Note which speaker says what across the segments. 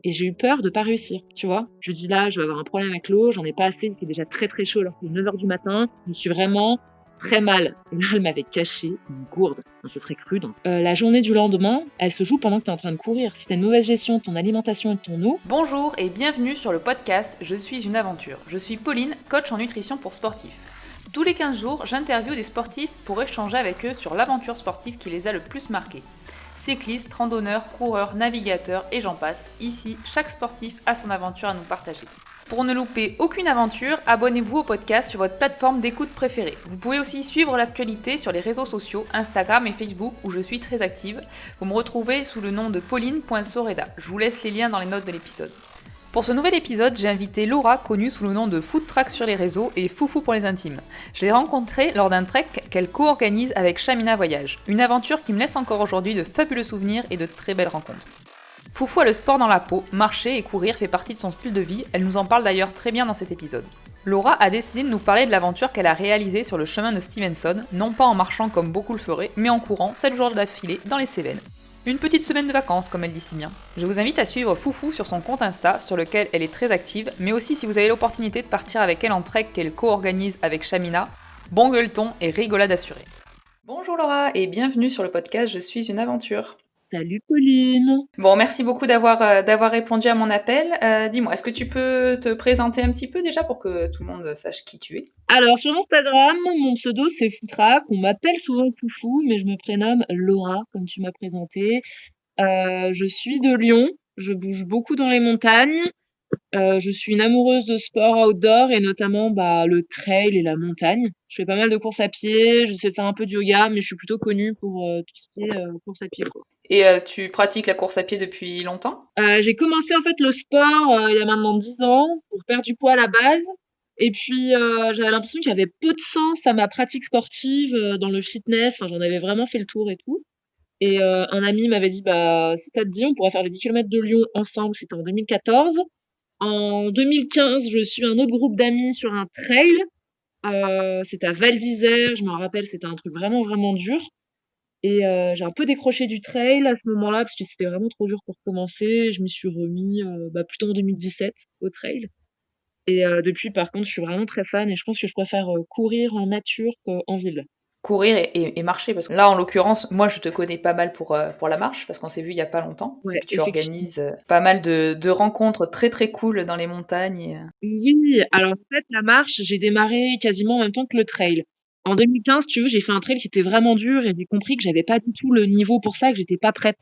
Speaker 1: et j'ai eu peur de pas réussir, tu vois? Je dis: «Là, je vais avoir un problème avec l'eau, j'en ai pas assez, il fait déjà très, très chaud alors qu'il est 9 heures du matin, je suis vraiment très mal». Et là, elle m'avait caché une gourde, on se serait cru dans la journée du lendemain, elle se joue pendant que tu es en train de courir. Si tu as une mauvaise gestion de ton alimentation et de ton eau.
Speaker 2: Bonjour et bienvenue sur le podcast Je suis une aventure. Je suis Pauline, coach en nutrition pour sportifs. Tous les 15 jours, j'interviewe des sportifs pour échanger avec eux sur l'aventure sportive qui les a le plus marqués. Cyclistes, randonneurs, coureurs, navigateurs et j'en passe. Ici, chaque sportif a son aventure à nous partager. Pour ne louper aucune aventure, abonnez-vous au podcast sur votre plateforme d'écoute préférée. Vous pouvez aussi suivre l'actualité sur les réseaux sociaux, Instagram et Facebook où je suis très active. Vous me retrouvez sous le nom de pauline.soreda. Je vous laisse les liens dans les notes de l'épisode. Pour ce nouvel épisode, j'ai invité Laura, connue sous le nom de Food Track sur les réseaux et Foufou pour les intimes. Je l'ai rencontrée lors d'un trek qu'elle co-organise avec Chamina Voyage, une aventure qui me laisse encore aujourd'hui de fabuleux souvenirs et de très belles rencontres. Foufou a le sport dans la peau, marcher et courir fait partie de son style de vie, elle nous en parle d'ailleurs très bien dans cet épisode. Laura a décidé de nous parler de l'aventure qu'elle a réalisée sur le chemin de Stevenson, non pas en marchant comme beaucoup le feraient, mais en courant 7 jours d'affilée dans les Cévennes. Une petite semaine de vacances, comme elle dit si bien. Je vous invite à suivre Foufou sur son compte Insta, sur lequel elle est très active, mais aussi si vous avez l'opportunité de partir avec elle en trek qu'elle co-organise avec Chamina, bon gueuleton et rigolade assurée. Bonjour Laura et bienvenue sur le podcast Je suis une aventure.
Speaker 1: Salut Pauline!
Speaker 2: Bon, merci beaucoup d'avoir répondu à mon appel. Dis-moi, est-ce que tu peux te présenter un petit peu déjà pour que tout le monde sache qui tu es?
Speaker 1: Alors sur Instagram, mon pseudo c'est Foutraque, on m'appelle souvent Foufou, mais je me prénomme Laura, comme tu m'as présenté. Je suis de Lyon, je bouge beaucoup dans les montagnes. Je suis une amoureuse de sport outdoor et notamment, le trail et la montagne. Je fais pas mal de courses à pied, j'essaie de faire un peu de yoga, mais je suis plutôt connue pour, tout ce qui est, course à pied, quoi.
Speaker 2: Et tu pratiques la course à pied depuis longtemps?
Speaker 1: J'ai commencé en fait le sport, il y a maintenant 10 ans pour perdre du poids à la base et puis, j'avais l'impression qu'il y avait peu de sens à ma pratique sportive, dans le fitness, enfin j'en avais vraiment fait le tour et tout et un ami m'avait dit: «Bah, si ça te dit, on pourrait faire les 10 kilomètres de Lyon ensemble». C'était en 2014. En 2015, je suis un autre groupe d'amis sur un trail, c'était à Val d'Isère, je me rappelle, c'était un truc vraiment, vraiment dur et j'ai un peu décroché du trail à ce moment-là parce que c'était vraiment trop dur pour commencer. Je m'y suis remis, plutôt en 2017 au trail et depuis par contre, je suis vraiment très fan et je pense que je préfère, courir en nature qu'en ville.
Speaker 2: Courir et marcher, parce que là, en l'occurrence, moi, je te connais pas mal pour la marche, parce qu'on s'est vu il y a pas longtemps et
Speaker 1: Ouais,
Speaker 2: que tu
Speaker 1: effectivement.
Speaker 2: organises pas mal de rencontres très très cool dans les montagnes.
Speaker 1: Oui, alors en fait, la marche, j'ai démarré quasiment en même temps que le trail. En 2015, si tu veux, j'ai fait un trail qui était vraiment dur et j'ai compris que j'avais pas du tout le niveau pour ça, que j'étais pas prête,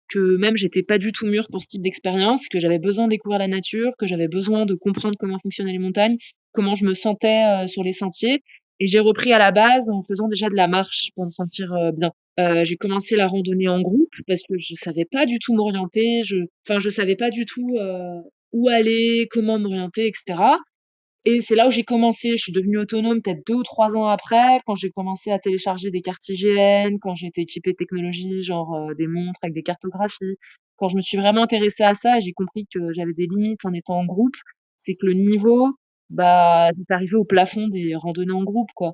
Speaker 1: que même j'étais pas du tout mûre pour ce type d'expérience, que j'avais besoin de découvrir la nature, que j'avais besoin de comprendre comment fonctionnaient les montagnes, comment je me sentais, sur les sentiers et j'ai repris à la base en faisant déjà de la marche pour me sentir, bien. J'ai commencé la randonnée en groupe parce que je savais pas du tout m'orienter, je savais pas du tout, où aller, comment m'orienter et cetera et c'est là où j'ai commencé. Je suis devenue autonome peut-être 2 ou 3 ans après, quand j'ai commencé à télécharger des cartes IGN, quand j'ai été équipée de technologies, genre, des montres avec des cartographies. Quand je me suis vraiment intéressée à ça et j'ai compris que j'avais des limites en étant en groupe, c'est que le niveau, c'est arrivé au plafond des randonnées en groupe, quoi.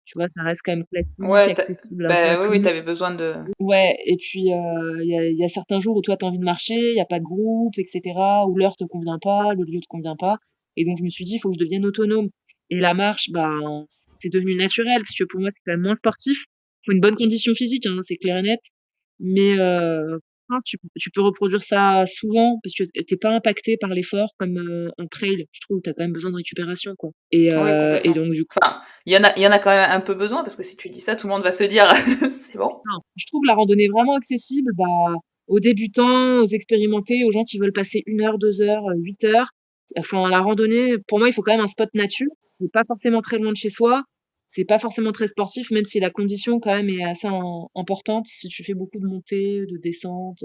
Speaker 1: Tu vois, ça reste quand même classique,
Speaker 2: Ouais,
Speaker 1: accessible, un peu à
Speaker 2: bah,
Speaker 1: tout
Speaker 2: oui,
Speaker 1: le monde.
Speaker 2: t'avais besoin de...
Speaker 1: Ouais et puis, il y a certains jours où toi, tu as envie de marcher, il y a pas de groupe et cetera, où l'heure te convient pas, le lieu te convient pas et donc je me suis dit: «Il faut que je devienne autonome» et la marche, c'est devenu naturel puisque pour moi, c'est quand même moins sportif. Faut une bonne condition physique, hein, c'est clair et net, mais non, tu peux reproduire ça souvent parce que tu es pas impacté par l'effort comme, un trail, je trouve. Tu as quand même besoin de récupération, quoi
Speaker 2: Oui,
Speaker 1: et
Speaker 2: complètement.
Speaker 1: donc du coup
Speaker 2: Enfin, il y en a quand même un peu besoin, parce que si tu dis ça, tout le monde va se dire c'est bon.
Speaker 1: non, je trouve la randonnée vraiment accessible, aux débutants, aux expérimentés, aux gens qui veulent passer 1 heure, 2 heures, 8 heures. Enfin, la randonnée, pour moi, il faut quand même un spot nature. C'est pas forcément très loin de chez soi, c'est pas forcément très sportif, même si la condition quand même est assez importante. Si tu fais beaucoup de montées, de descentes,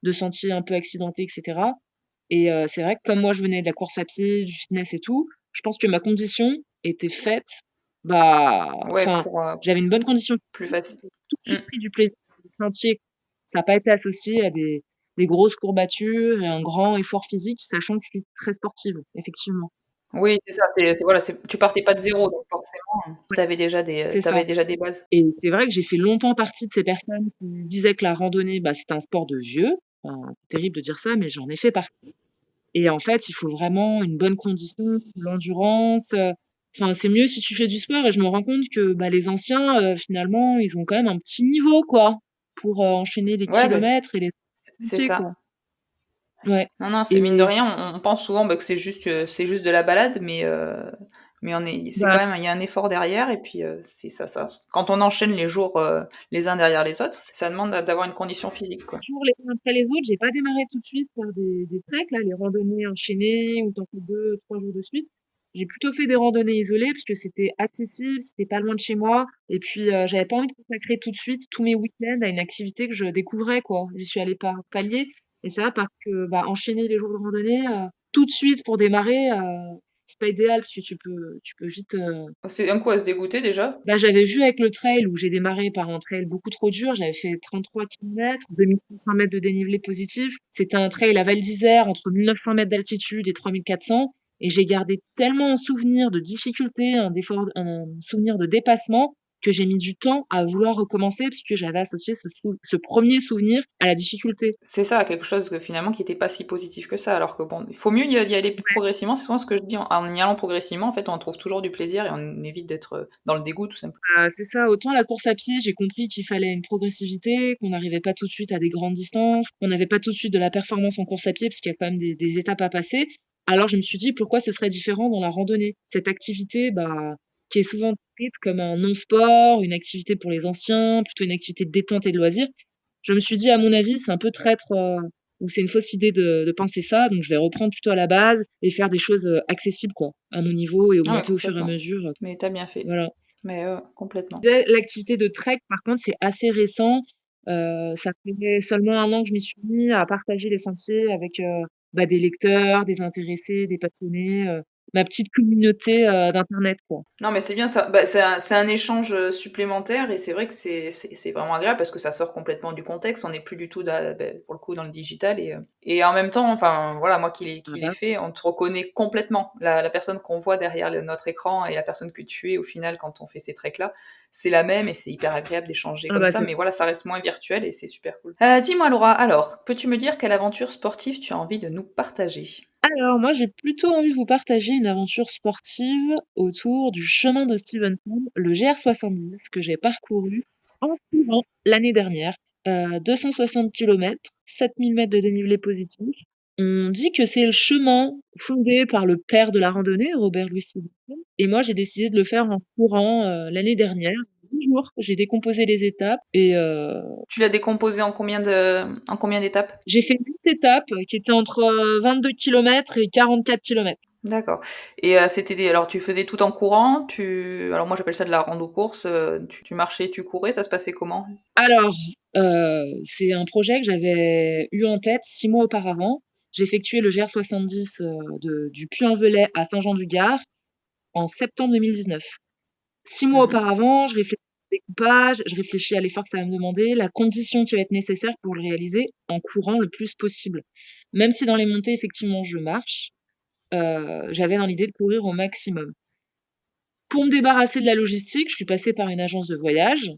Speaker 1: de sentiers un peu accidentés et cetera et c'est vrai que comme moi, je venais de la course à pied, du fitness et tout, je pense que ma condition était faite,
Speaker 2: Ouais,
Speaker 1: enfin,
Speaker 2: pour
Speaker 1: j'avais une bonne condition
Speaker 2: plus
Speaker 1: physique,
Speaker 2: facile.
Speaker 1: j'ai tout de
Speaker 2: Mm.
Speaker 1: suite pris du plaisir sur les sentiers. Ça a pas été associé à des grosses courbatures et un grand effort physique, sachant que je suis très sportive, effectivement.
Speaker 2: Oui, c'est ça, voilà, tu partais pas de zéro, donc forcément,
Speaker 1: Ouais, c'est ça
Speaker 2: t'avais déjà des bases.
Speaker 1: et c'est vrai que j'ai fait longtemps partie de ces personnes qui disaient que la randonnée, c'était un sport de vieux. Enfin, c'est terrible de dire ça, mais j'en ai fait partie et en fait, il faut vraiment une bonne condition, de l'endurance, enfin, c'est mieux si tu fais du sport et je me rends compte que, bah, les anciens, finalement, ils ont quand même un petit niveau, quoi, pour, enchaîner les
Speaker 2: Ouais, beh,
Speaker 1: kilomètres et les
Speaker 2: c'est
Speaker 1: entiers,
Speaker 2: ça.
Speaker 1: quoi. Ouais
Speaker 2: Non, non, c'est mine de
Speaker 1: et
Speaker 2: rien, on pense souvent, bah, que c'est juste de la balade, mais c'est
Speaker 1: bah
Speaker 2: quand même il y a un effort derrière et puis, c'est ça quand on enchaîne les jours, les uns derrière les autres, ça demande d'avoir une condition physique, quoi.
Speaker 1: jours les uns après les autres, j'ai pas démarré tout de suite par des treks là, les randonnées enchaînées où tu en fais 2-3 jours de suite. J'ai plutôt fait des randonnées isolées parce que c'était accessible, c'était pas loin de chez moi et puis, j'avais pas envie de consacrer tout de suite tous mes week-ends à une activité que je découvrais, quoi. J'y suis allée par paliers et c'est vrai parce que, bah, enchaîner les jours de randonnée, tout de suite pour démarrer, c'est pas idéal parce que tu peux vite,
Speaker 2: C'est un coup à se dégoûter déjà.
Speaker 1: bah, j'avais vu avec le trail où j'ai démarré par un trail beaucoup trop dur, j'avais fait 33 kilomètres, 2 500 m de dénivelé positif. C'était un trail à Val d'Isère entre 1 900 m d'altitude et 3 400 et j'ai gardé tellement un souvenir de difficulté, un souvenir de dépassement que j'ai mis du temps à vouloir recommencer puisque j'avais associé ce 1er souvenir à la difficulté.
Speaker 2: C'est ça, quelque chose que finalement qui était pas si positif que ça, alors que bon, il faut mieux y aller progressivement. C'est souvent ce que je dis, en y allant progressivement, en fait, on trouve toujours du plaisir et on évite d'être, dans le dégoût, tout simplement.
Speaker 1: C'est ça, autant la course à pied, j'ai compris qu'il fallait une progressivité, qu'on n'arrivait pas tout de suite à des grandes distances, qu'on n'avait pas tout de suite de la performance en course à pied parce qu'il y a quand même des étapes à passer. Alors je me suis dit: «Pourquoi ce serait différent dans la randonnée?» Cette activité, bah, qui est souvent prise comme un non-sport, une activité pour les anciens, plutôt une activité de détente et de loisir. Je me suis dit: «À mon avis, c'est un peu traître, ou c'est une fausse idée de penser ça, donc je vais reprendre plutôt à la base et faire des choses, accessibles quoi, à mon niveau et
Speaker 2: Ah ouais,
Speaker 1: augmenter au fur et à
Speaker 2: complètement.
Speaker 1: mesure»,
Speaker 2: Mais tu as bien fait.
Speaker 1: voilà.
Speaker 2: Mais complètement.
Speaker 1: L'activité de trek, par contre, c'est assez récent. Ça fait seulement 1 an que je m'y suis mis à partager les sentiers avec, bah, des lecteurs, des intéressés, des passionnés, ma petite communauté, d'internet, quoi.
Speaker 2: Non, mais c'est bien ça. Bah, c'est un échange, supplémentaire et c'est vrai que c'est vraiment agréable parce que ça sort complètement du contexte. On n'est plus du tout pour le coup dans le digital et en même temps, enfin, voilà, moi qui l'ai
Speaker 1: Voilà.
Speaker 2: fait, on te reconnaît complètement. La personne qu'on voit derrière notre écran et la personne que tu es au final quand on fait ces treks-là, c'est la même et c'est hyper agréable d'échanger
Speaker 1: Ah
Speaker 2: comme
Speaker 1: bah,
Speaker 2: ça.
Speaker 1: c'est
Speaker 2: Mais voilà, ça reste moins virtuel et c'est super cool. Dis-moi Laura, alors, peux-tu me dire quelle aventure sportive tu as envie de nous partager?
Speaker 1: alors moi, j'ai plutôt envie de vous partager une aventure sportive autour du chemin de Stevenson, le GR70 que j'ai parcouru en courant l'année dernière, 260 kilomètres, 7 000 m de dénivelé positif. On dit que c'est le chemin fondé par le père de la randonnée, Robert Louis Stevenson et moi, j'ai décidé de le faire en courant, l'année dernière. 10 jours, j'ai décomposé les étapes et
Speaker 2: Tu l'as décomposé en combien d'étapes?
Speaker 1: j'ai fait 8 étapes qui étaient entre, 22 kilomètres et 44 kilomètres.
Speaker 2: D'accord et alors tu faisais tout en courant? Alors moi j'appelle ça de la rando-course, tu marchais, tu courais, ça se passait comment?
Speaker 1: Alors, c'est un projet que j'avais eu en tête 6 mois auparavant. J'ai effectué le GR70, de du Puy-en-Velay à Saint-Jean-du-Gard en septembre 2019. 6 mois
Speaker 2: Mmh.
Speaker 1: auparavant, je réfléchis au découpage, je réfléchis à l'effort que ça va me demander, la condition qui va être nécessaire pour le réaliser en courant le plus possible. Même si dans les montées, effectivement, je marche, j'avais dans l'idée de courir au maximum. Pour me débarrasser de la logistique, je suis passée par une agence de voyage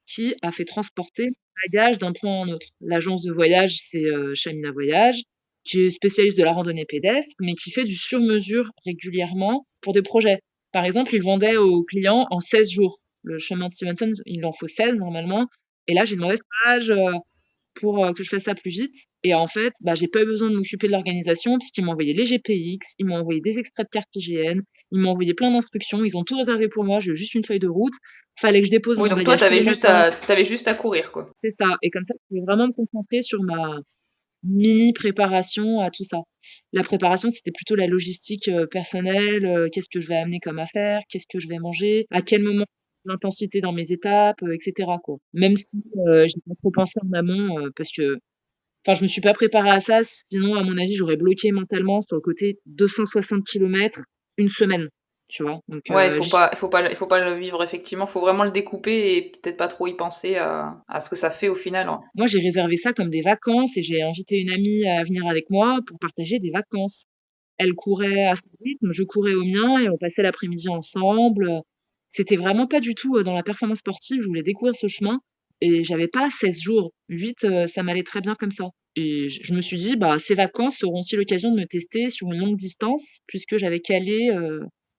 Speaker 1: qui a fait transporter mes bagages d'un point à un autre. L'agence de voyage, c'est, Chamina Voyage, qui est spécialiste de la randonnée pédestre, mais qui fait du sur-mesure régulièrement pour des projets. Par exemple, ils vendaient aux clients en 16 jours. Le chemin de Stevenson, il en faut 16 normalement et là, j'ai demandé ce stage, pour, que je fasse ça plus vite et en fait, bah, j'ai pas eu besoin de m'occuper de l'organisation puisqu'ils m'ont envoyé les GPX, ils m'ont envoyé des extraits de carte IGN, ils m'ont envoyé plein d'instructions, ils ont tout réservé pour moi, j'ai eu juste une feuille de route. Fallait que je dépose
Speaker 2: Oui,
Speaker 1: mon
Speaker 2: donc toi
Speaker 1: bagage tous les matins.
Speaker 2: tu juste à courir, quoi.
Speaker 1: C'est ça et comme ça, je pouvais vraiment me concentrer sur ma mini préparation à tout ça. La préparation, c'était plutôt la logistique, personnelle, qu'est-ce que je vais amener comme affaires? Qu'est-ce que je vais manger? À quel moment? L'intensité dans mes étapes, et cetera, quoi. Même si, j'ai pas trop pensé en amont, parce que enfin, je me suis pas préparée à ça, sinon à mon avis, j'aurais bloqué mentalement sur le côté 260 kilomètres, une semaine, tu vois? Donc,
Speaker 2: Ouais,
Speaker 1: j'y suis
Speaker 2: il faut pas le vivre effectivement, faut vraiment le découper et peut-être pas trop y penser à ce que ça fait au final, hein.
Speaker 1: moi, j'ai réservé ça comme des vacances et j'ai invité une amie à venir avec moi pour partager des vacances. Elle courait à son rythme, je courais au mien et on passait l'après-midi ensemble, c'était vraiment pas du tout, dans la performance sportive. Je voulais découvrir ce chemin et j'avais pas 16 jours. 8, ça m'allait très bien comme ça. et je me suis dit: «Bah, ces vacances seront aussi l'occasion de me tester sur une longue distance», puisque j'avais calé,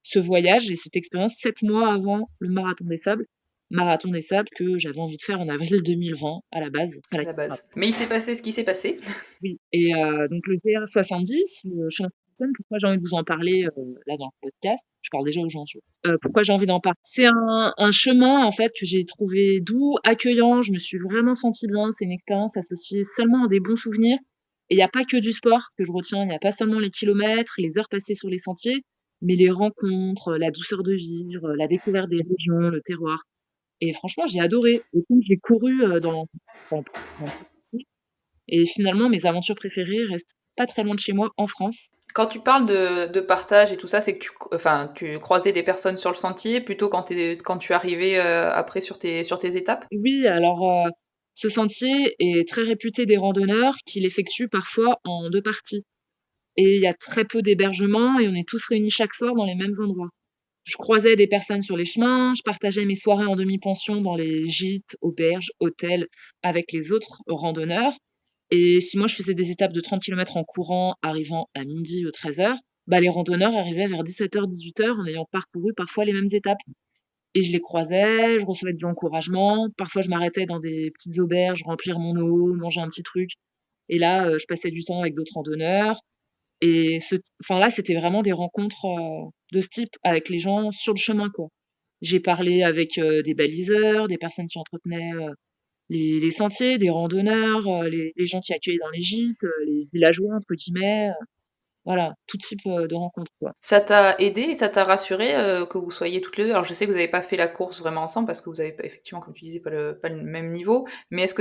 Speaker 1: ce voyage et cette expérience 7 mois avant le Marathon des Sables. Marathon des Sables que j'avais envie de faire en avril 2020 à la base,
Speaker 2: à
Speaker 1: voilà
Speaker 2: la
Speaker 1: qui sera
Speaker 2: base. Mais il s'est passé ce qui s'est passé.
Speaker 1: oui et donc le VR70, je suis incertaine pourquoi j'ai envie de vous en parler, là dans le podcast. Je parle déjà aux gens, tu vois? Pourquoi j'ai envie d'en parler? C'est un chemin en fait que j'ai trouvé doux, accueillant, je me suis vraiment sentie bien. C'est une expérience associée seulement à des bons souvenirs et il y a pas que du sport que je retiens. Il y a pas seulement les kilomètres et les heures passées sur les sentiers, mais les rencontres, la douceur de vivre, la découverte des régions, le terroir et franchement j'ai adoré. Et donc j'ai couru, dans et finalement, mes aventures préférées restent pas très loin de chez moi, en France.
Speaker 2: Quand tu parles de partage et tout ça, c'est que tu croisais des personnes sur le sentier plutôt quand tu arrivais après sur tes étapes?
Speaker 1: Oui, alors, ce sentier est très réputé des randonneurs qui l'effectuent parfois en 2 parties et il y a très peu d'hébergements et on est tous réunis chaque soir dans les mêmes endroits. Je croisais des personnes sur les chemins, je partageais mes soirées en demi-pension dans les gîtes, auberges, hôtels avec les autres randonneurs et si moi je faisais des étapes de 30 kilomètres en courant, arrivant à midi ou 13h, bah, les randonneurs arrivaient vers 17h-18h en ayant parcouru parfois les mêmes étapes et je les croisais, je recevais des encouragements. Parfois je m'arrêtais dans des petites auberges, remplir mon eau, manger un petit truc et là, je passais du temps avec d'autres randonneurs et là, c'était vraiment des rencontres, de ce type avec les gens sur le chemin, quoi. J'ai parlé avec, des baliseurs, des personnes qui entretenaient, les sentiers, des randonneurs, les gens qui accueillaient dans les gîtes, les «villageois» entre guillemets, voilà, tout type, de rencontres, quoi.
Speaker 2: Ça t'a aidé et ça t'a rassuré que vous soyez toutes les 2. Alors je sais que vous n'avez pas fait la course vraiment ensemble parce que vous avez pas effectivement, comme tu disais, pas le même niveau, mais est-ce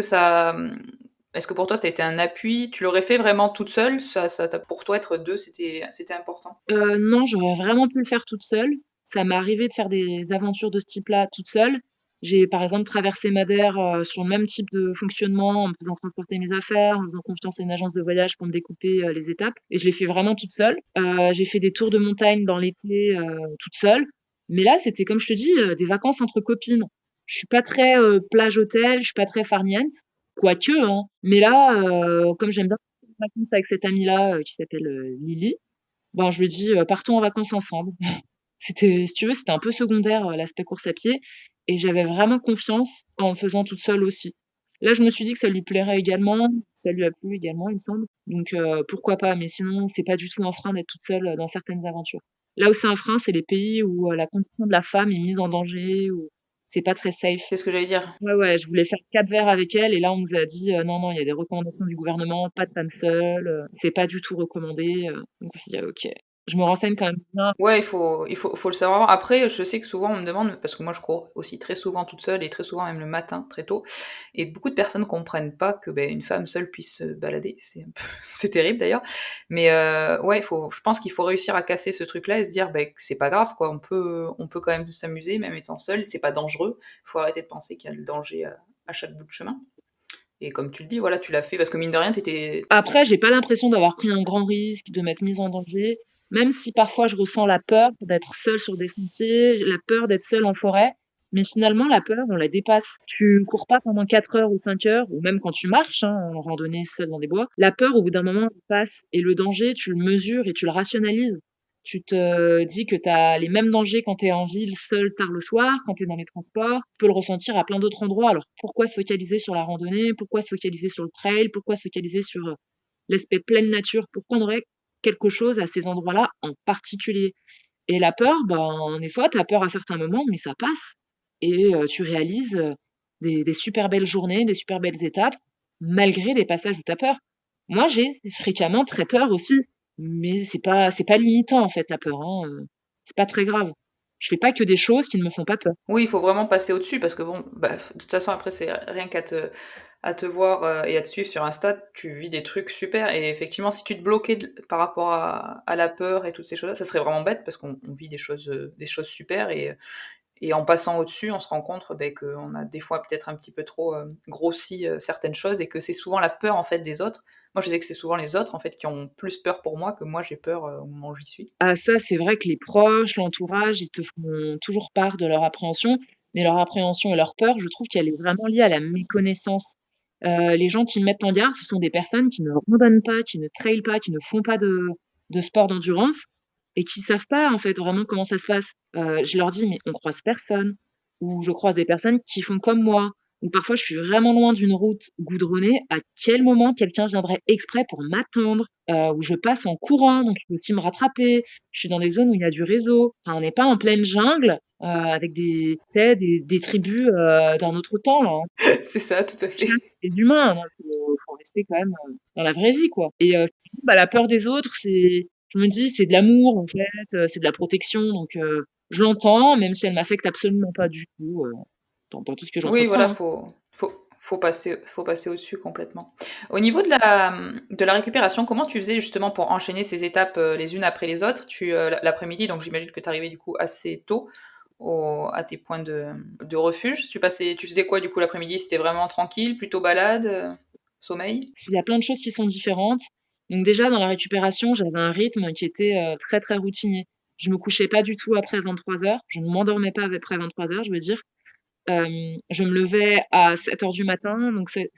Speaker 2: que pour toi ça a été un appui? Tu l'aurais fait vraiment toute seule? Ça t'a pour toi être 2 c'était important?
Speaker 1: Non, j'aurais vraiment pu le faire toute seule. Ça m'est arrivé de faire des aventures de ce type-là toute seule. J'ai, par exemple, traversé Madère, sur le même type de fonctionnement, en me faisant transporter mes affaires, en faisant confiance à une agence de voyage pour me découper, les étapes et je l'ai fait vraiment toute seule. J'ai fait des tours de montagne dans l'été, toute seule. Mais là, c'était comme je te dis, des vacances entre copines. Je suis pas très, plage hôtel, je suis pas très farniente, quoique, hein. Mais là, comme j'aime bien faire des vacances avec cette amie-là, qui s'appelle, Lily, ben, je lui dis: «Partons en vacances ensemble». C'était si tu veux, c'était un peu secondaire, l'aspect course à pied et j'avais vraiment confiance en le faisant toute seule aussi. Là, je me suis dit que ça lui plairait également, ça lui a plu également, il me semble, donc pourquoi pas? Mais sinon, c'est pas du tout un frein d'être toute seule, dans certaines aventures. Là où c'est un frein, c'est les pays où, la condition de la femme est mise en danger, où c'est pas très safe.
Speaker 2: C'est ce que j'allais dire.
Speaker 1: Ouais, ouais, je voulais faire Cap-Vert avec elle et là, on nous a dit: «Non, non, il y a des recommandations du gouvernement, pas de femmes seules, c'est pas du tout recommandé», donc on s'est dit: «Ah OK». Je me renseigne quand même bien.
Speaker 2: Ouais, faut le savoir. Après, je sais que souvent on me demande parce que moi je cours aussi très souvent toute seule et très souvent même le matin, très tôt et beaucoup de personnes comprennent pas que, une femme seule puisse se balader. C'est un peu c'est terrible d'ailleurs. Mais, ouais, je pense qu'il faut réussir à casser ce truc-là et se dire, que c'est pas grave quoi, on peut quand même s'amuser même étant seul, c'est pas dangereux. Faut arrêter de penser qu'il y a le danger à chaque bout de chemin et comme tu le dis, voilà, tu l'as fait parce que mine de rien, tu
Speaker 1: Après, j'ai pas l'impression d'avoir pris un grand risque, de m'être mise en danger, même si parfois je ressens la peur d'être seule sur des sentiers, la peur d'être seule en forêt, mais finalement la peur, on la dépasse. Tu cours pas pendant 4 heures ou 5 heures ou même quand tu marches, hein, en randonnée seule dans des bois, la peur au bout d'un moment elle passe et le danger, tu le mesures et tu le rationalises. Tu te dis que tu as les mêmes dangers quand tu es en ville seule tard le soir, quand tu es dans les transports. Tu peux le ressentir à plein d'autres endroits. Alors pourquoi se focaliser sur la randonnée? Pourquoi se focaliser sur le trail? Pourquoi se focaliser sur, l'aspect pleine nature? Pourquoi on aurait quelque chose à ces endroits-là en particulier? Et la peur, ben, des fois, tu as peur à certains moments, mais ça passe et tu réalises, des super belles journées, des super belles étapes, malgré les passages où tu as peur. Moi, j'ai fréquemment très peur aussi, mais c'est pas limitant, en fait, la peur, hein, c'est pas très grave. Je fais pas que des choses qui ne me font pas peur.
Speaker 2: oui, il faut vraiment passer au-dessus parce que bon, de toute façon après c'est rien à te voir, et à te suivre sur Insta, tu vis des trucs super et effectivement si tu te bloquais par rapport à la peur et toutes ces choses-là, ça serait vraiment bête parce qu'on vit des choses super et en passant au-dessus, on se rend compte, qu'on a des fois peut-être un petit peu trop, grossi, certaines choses et que c'est souvent la peur en fait des autres. Moi je sais que c'est souvent les autres en fait qui ont plus peur pour moi que moi j'ai peur, au moment où j'y suis.
Speaker 1: Ah ça, c'est vrai que les proches, l'entourage, ils te font toujours part de leur appréhension, mais leur appréhension et leur peur, je trouve qu'elle est vraiment liée à la méconnaissance. Les gens qui me mettent en garde, ce sont des personnes qui ne randonnent pas, qui ne trailent pas, qui ne font pas de sport d'endurance et qui savent pas, en fait, vraiment comment ça se passe. Je leur dis: «Mais on croise personne» ou je croise des personnes qui font comme moi ou parfois je suis vraiment loin d'une route goudronnée, à quel moment quelqu'un viendrait exprès pour m'attendre? Ou je passe en courant, donc il peut aussi me rattraper. Je suis dans des zones où il y a du réseau. Enfin, on n'est pas en pleine jungle, avec tu sais, des tribus, d'un autre temps, là, hein.
Speaker 2: C'est ça, tout à fait.
Speaker 1: Chasse des humains, donc faut rester quand même, dans la vraie vie, quoi et bah, la peur des autres, je me dis: «C'est de l'amour, en fait, c'est de la protection», donc je l'entends, même si elle m'affecte absolument pas du tout, dans tout ce que
Speaker 2: Oui, voilà,
Speaker 1: j'entreprends, hein.
Speaker 2: faut passer au-dessus complètement. Au niveau de la récupération, comment tu faisais justement pour enchaîner ces étapes, les unes après les autres? L'après-midi, donc j'imagine que tu arrivais du coup assez tôt à tes points de refuge. Tu faisais quoi du coup l'après-midi? C'était vraiment tranquille, plutôt balade, sommeil?
Speaker 1: Il y a plein de choses qui sont différentes. Donc déjà, dans la récupération, j'avais un rythme qui était, très, très routinier. Je me couchais pas du tout après 23:00, je ne m'endormais pas après 23:00, je veux dire. Je me levais à 7:00 du matin, donc c'est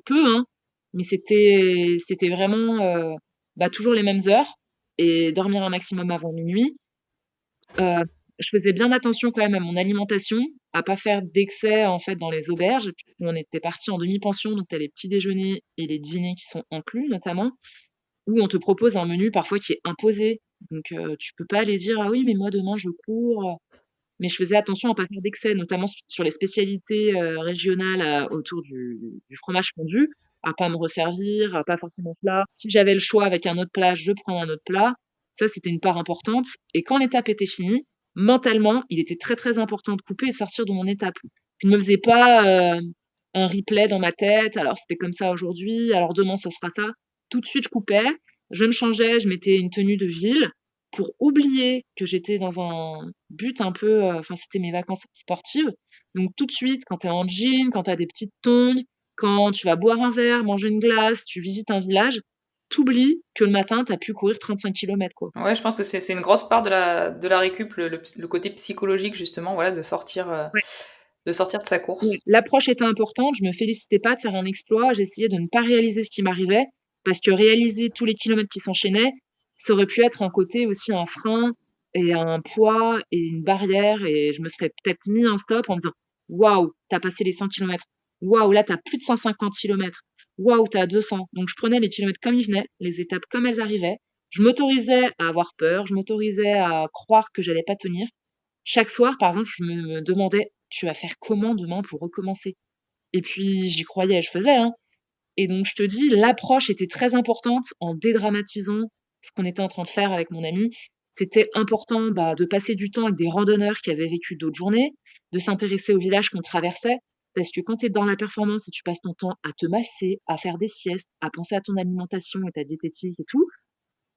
Speaker 1: peu, hein, mais c'était vraiment, bah, toujours les mêmes heures et dormir un maximum avant minuit. Heu, je faisais bien attention quand même à mon alimentation, à pas faire d'excès, en fait, dans les auberges, puisqu'on était partis en demi-pension, donc tu as les petits déjeuners et les dîners qui sont inclus notamment, où on te propose un menu parfois qui est imposé. Donc tu peux pas aller dire: «Ah oui, mais moi demain je cours», mais je faisais attention à pas faire d'excès, notamment sur les spécialités, régionales, autour du fromage fondu, à pas me resservir, à pas forcément plat. Si j'avais le choix avec un autre plat, je prenais un autre plat. Ça, c'était une part importante et quand l'étape était finie, mentalement, il était très, très important de couper et de sortir de mon étape. Je ne me faisais pas, un replay dans ma tête: «Alors c'était comme ça aujourd'hui, alors demain ce sera ça». Tout de suite, je coupais, je me changeais, je mettais une tenue de ville pour oublier que j'étais dans un but un peu, enfin, c'était mes vacances sportives. Donc tout de suite, quand tu es en jean, quand tu as des petites tongs, quand tu vas boire un verre, manger une glace, tu visites un village, tu oublies que le matin, tu as pu courir 35 kilomètres, quoi.
Speaker 2: Ouais, je pense que c'est une grosse part de la récup, le côté psychologique justement, voilà,
Speaker 1: Ouais.
Speaker 2: de sortir de sa
Speaker 1: Ouais,
Speaker 2: course.
Speaker 1: l'approche était importante, je me félicitais pas de faire un exploit, j'essayais de ne pas réaliser ce qui m'arrivait, parce que réaliser tous les kilomètres qui s'enchaînaient, ça aurait pu être un côté aussi un frein et un poids et une barrière et je me serais peut-être mis un stop en me disant: «Waouh, tu as passé les 100 kilomètres. Waouh, là, tu as plus de 150 kilomètres. Waouh, tu es à 200». Donc je prenais les kilomètres comme ils venaient, les étapes comme elles arrivaient. Je m'autorisais à avoir peur, je m'autorisais à croire que j'allais pas tenir. Chaque soir, par exemple, je me demandais: «Tu vas faire comment demain pour recommencer?» Et puis j'y croyais, je faisais, hein. Et donc je te dis, l'approche était très importante en dédramatisant ce qu'on était en train de faire avec mon ami. C'était important, bah, de passer du temps avec des randonneurs qui avaient vécu d'autres journées, de s'intéresser au village qu'on traversait. Parce que quand tu es dans la performance et tu passes ton temps à te masser, à faire des siestes, à penser à ton alimentation et ta diététique et tout,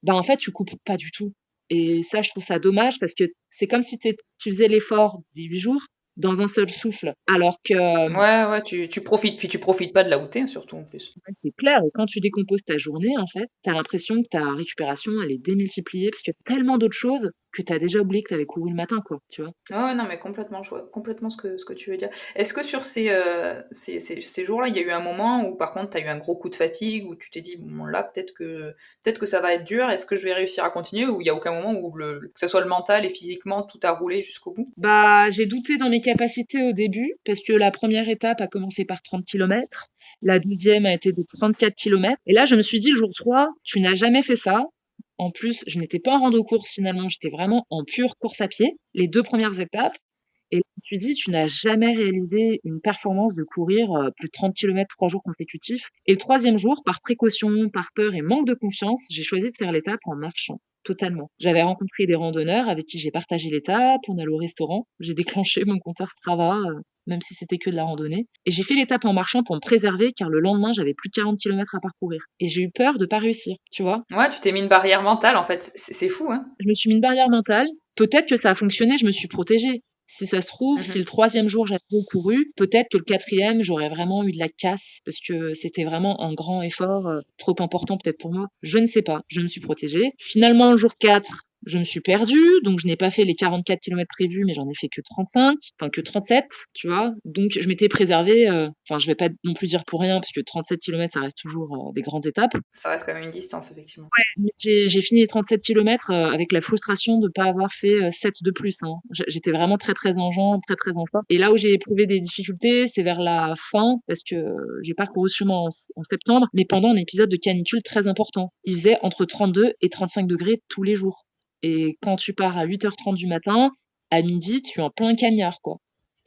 Speaker 1: bah, en fait, tu coupes pas du tout et ça, je trouve ça dommage parce que c'est comme si tu faisais l'effort des 8 jours dans un seul souffle. Alors que,
Speaker 2: Ouais, ouais, tu profites, puis tu profites pas de là où tu es, surtout en plus.
Speaker 1: ouais, c'est clair et quand tu décomposes ta journée, en fait, tu as l'impression que ta récupération, elle est démultipliée parce qu'il y a tellement d'autres choses que tu as déjà oublié que tu avais couru le matin, quoi, tu vois?
Speaker 2: Ouais, ouais, non, mais complètement, je vois complètement ce que tu veux dire. Est-ce que sur ces jours-là, il y a eu un moment où par contre tu as eu un gros coup de fatigue, où tu t'es dit: «Bon là, peut-être que ça va être dur, est-ce que je vais réussir à continuer?» ou il y a aucun moment où que ce soit le mental et physiquement, tout a roulé jusqu'au bout?
Speaker 1: Bah, j'ai douté dans mes capacités au début parce que la première étape a commencé par 30 kilomètres, la deuxième a été de 34 kilomètres et là, je me suis dit le jour 3: «Tu n'as jamais fait ça». En plus, je n'étais pas en rando-course finalement, j'étais vraiment en pure course à pied, les 2 premières étapes et je me suis dit: «Tu n'as jamais réalisé une performance de courir, plus de 30 kilomètres 3 jours consécutifs» et le troisième jour, par précaution, par peur et manque de confiance, j'ai choisi de faire l'étape en marchant, totalement. J'avais rencontré des randonneurs avec qui j'ai partagé l'étape, on allait au restaurant, j'ai déclenché mon compteur Strava, même si c'était que de la randonnée et j'ai fait l'étape en marchant pour me préserver car le lendemain, j'avais plus de 40 kilomètres à parcourir et j'ai eu peur de pas réussir, tu vois?
Speaker 2: Ouais, tu t'es mis une barrière mentale en fait, c'est fou, hein?
Speaker 1: Je me suis mis une barrière mentale. Peut-être que ça a fonctionné, je me suis protégée. Si ça se trouve, si
Speaker 2: Mmh.
Speaker 1: le troisième jour j'avais couru, peut-être que le quatrième j'aurais vraiment eu de la casse parce que c'était vraiment un grand effort, trop important peut-être pour moi. Je ne sais pas, je me suis protégée. Finalement, le jour 4, Je me suis perdue, donc je n'ai pas fait les 44 kilomètres prévus, mais j'en ai fait que 35, enfin que 37, tu vois? Donc je m'étais préservée, enfin je vais pas non plus dire pour rien, parce que 37 kilomètres, ça reste toujours, des grandes étapes.
Speaker 2: Ça reste quand même une distance, effectivement.
Speaker 1: Mais j'ai fini les 37 kilomètres, avec la frustration de pas avoir fait, 7 de plus, hein. J'étais vraiment très, très en jambes, très, très en forme et là où j'ai éprouvé des difficultés, c'est vers la fin parce que j'ai parcouru ce chemin en septembre, mais pendant un épisode de canicule très important. Il faisait entre 32 et 35 degrés tous les jours et quand tu pars à 8h30 du matin, à midi, tu es en plein cagnard, quoi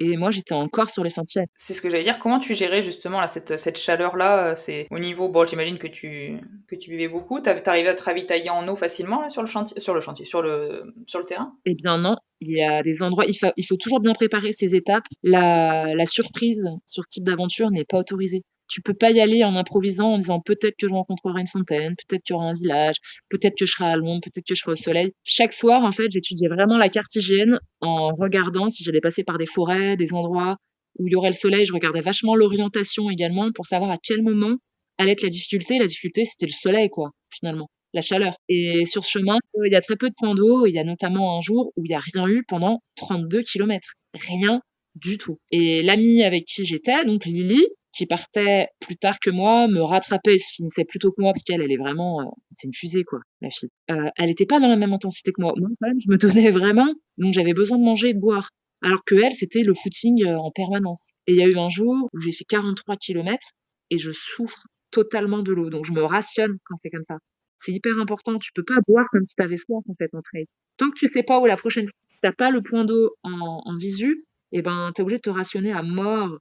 Speaker 1: et moi, j'étais encore sur les sentiers.
Speaker 2: C'est ce que j'allais dire. Comment tu gérais justement là, cette chaleur-là? C'est au niveau, bon, j'imagine que tu buvais beaucoup. T'arrivais à te ravitailler en eau facilement là, sur le terrain?
Speaker 1: Eh bien non, il y a des endroits il faut toujours bien préparer ses étapes. La surprise sur ce type d'aventure n'est pas autorisée. Tu peux pas y aller en improvisant, en disant: «Peut-être que je rencontrerai une fontaine, peut-être qu'il y aura un village, peut-être que je serai à l'ombre, peut-être que je serai au soleil». Chaque soir, en fait, j'étudiais vraiment la carte hygiène en regardant si j'allais passer par des forêts, des endroits où il y aurait le soleil. Je regardais vachement l'orientation également pour savoir à quel moment allait être la difficulté. La difficulté, c'était le soleil, quoi, finalement. La chaleur et sur ce chemin, il y a très peu de points d'eau. Il y a notamment un jour où il y a rien eu pendant 32 kilomètres. Rien du tout et l'amie avec qui j'étais, donc Lily, qui partait plus tard que moi, me rattrapait et se finissait plus tôt que moi parce qu'elle, elle est vraiment, c'est une fusée, quoi, la fille. Elle était pas dans la même intensité que moi. Moi, quand même, je me donnais vraiment, donc j'avais besoin de manger et de boire. Alors qu'elle, c'était le footing, en permanence et il y a eu un jour où j'ai fait 43 kilomètres et je souffre totalement de l'eau, donc je me rationne quand c'est comme ça. C'est hyper important. Tu peux pas boire comme si tu avais soif, en fait, en trail. Tant que tu sais pas où la prochaine fois, si tu pas le point d'eau en visu, et ben, tu es obligé de te rationner à mort